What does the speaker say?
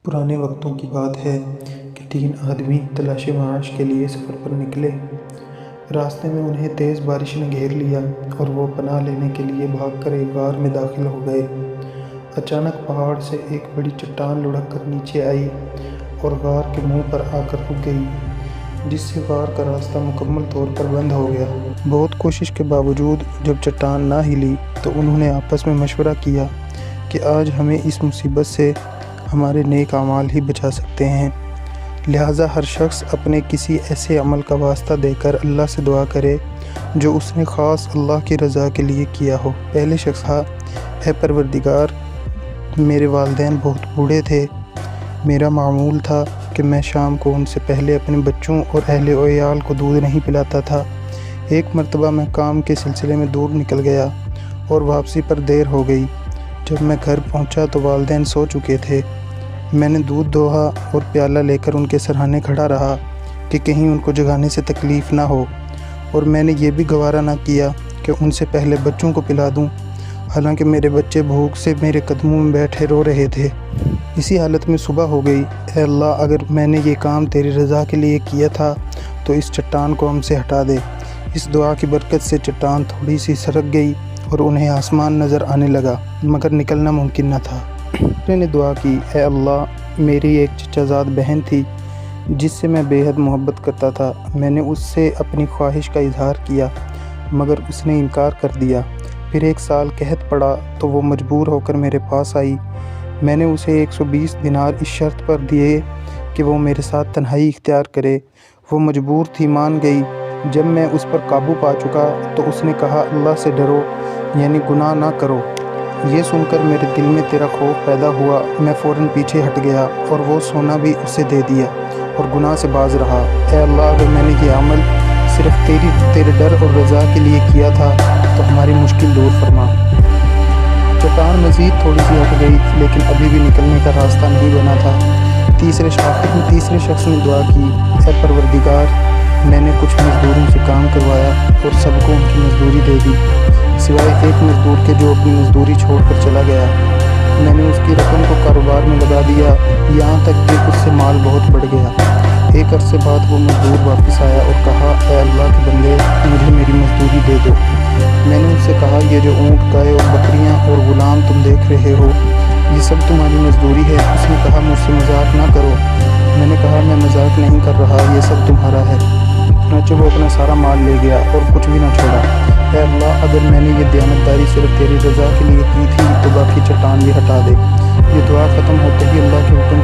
پرانے وقتوں کی بات ہے کہ 3 آدمی تلاش معاش کے لیے سفر پر نکلے۔ راستے میں انہیں تیز بارش نے گھیر لیا اور وہ پناہ لینے کے لیے بھاگ کر ایک غار میں داخل ہو گئے۔ اچانک پہاڑ سے ایک بڑی چٹان لڑھک کر نیچے آئی اور غار کے منہ پر آ کر رک گئی، جس سے غار کا راستہ مکمل طور پر بند ہو گیا۔ بہت کوشش کے باوجود جب چٹان نہ ہلی تو انہوں نے آپس میں مشورہ کیا کہ آج ہمیں اس مصیبت سے ہمارے نیک اعمال ہی بچا سکتے ہیں، لہٰذا ہر شخص اپنے کسی ایسے عمل کا واسطہ دے کر اللہ سے دعا کرے جو اس نے خاص اللہ کی رضا کے لیے کیا ہو۔ پہلے شخص کہا، اے پروردگار، میرے والدین بہت بوڑھے تھے۔ میرا معمول تھا کہ میں شام کو ان سے پہلے اپنے بچوں اور اہل و عیال کو دودھ نہیں پلاتا تھا۔ ایک مرتبہ میں کام کے سلسلے میں دور نکل گیا اور واپسی پر دیر ہو گئی۔ جب میں گھر پہنچا تو والدین سو چکے تھے۔ میں نے دودھ دوہا اور پیالہ لے کر ان کے سرہانے کھڑا رہا کہ کہیں ان کو جگانے سے تکلیف نہ ہو، اور میں نے یہ بھی گوارا نہ کیا کہ ان سے پہلے بچوں کو پلا دوں، حالانکہ میرے بچے بھوک سے میرے قدموں میں بیٹھے رو رہے تھے۔ اسی حالت میں صبح ہو گئی۔ اے اللہ، اگر میں نے یہ کام تیری رضا کے لیے کیا تھا تو اس چٹان کو ہم سے ہٹا دے۔ اس دعا کی برکت سے چٹان تھوڑی سی سرک گئی اور انہیں آسمان نظر آنے لگا، مگر نکلنا ممکن نہ تھا۔ میں نے دعا کی، اے اللہ، میری ایک چچا زاد بہن تھی جس سے میں بے حد محبت کرتا تھا۔ میں نے اس سے اپنی خواہش کا اظہار کیا مگر اس نے انکار کر دیا۔ پھر 1 سال قحط پڑا تو وہ مجبور ہو کر میرے پاس آئی۔ میں نے اسے 120 دینار اس شرط پر دیے کہ وہ میرے ساتھ تنہائی اختیار کرے۔ وہ مجبور تھی، مان گئی۔ جب میں اس پر قابو پا چکا تو اس نے کہا، اللہ سے ڈرو، یعنی گناہ نہ کرو۔ یہ سن کر میرے دل میں تیرا خوف پیدا ہوا۔ میں فوراً پیچھے ہٹ گیا اور وہ سونا بھی اسے دے دیا اور گناہ سے باز رہا۔ اے اللہ، اگر میں نے یہ عمل صرف تیرے ڈر اور رضا کے لیے کیا تھا تو ہماری مشکل دور فرما۔ چٹان مزید تھوڑی سی ہٹ گئی لیکن ابھی بھی نکلنے کا راستہ نہیں بنا تھا۔ تیسرے شخص نے دعا کی، اے پروردگار، میں نے کچھ مزدوروں سے کام کروایا اور سب کو ان کی مزدوری دے دی، سوائے ایک مزدور کے جو اپنی مزدوری چھوڑ کر چلا گیا۔ میں نے اس کی رقم کو کاروبار میں لگا دیا، یہاں تک کہ اس سے مال بہت بڑھ گیا۔ ایک عرصے بعد وہ مزدور واپس آیا اور کہا، اے اللہ کے بندے، مجھے میری مزدوری دے دو۔ میں نے اس سے کہا، یہ جو اونٹ، گائے اور بکریاں اور غلام تم دیکھ رہے ہو، یہ سب تمہاری مزدوری ہے۔ اس نے کہا، مجھ سے مذاق نہ کرو۔ میں نے کہا، میں مذاق نہیں کر رہا، یہ سب تمہارا ہے۔ چنانچہ وہ اپنا سارا مال لے گیا اور کچھ بھی نہ چھوڑا۔ اے اللہ، اگر میں نے یہ دیانتداری صرف تیری رضا کے لیے کی تھی تو باقی چٹان بھی ہٹا دے۔ یہ دعا ختم ہوتے ہی اللہ کے حکم سے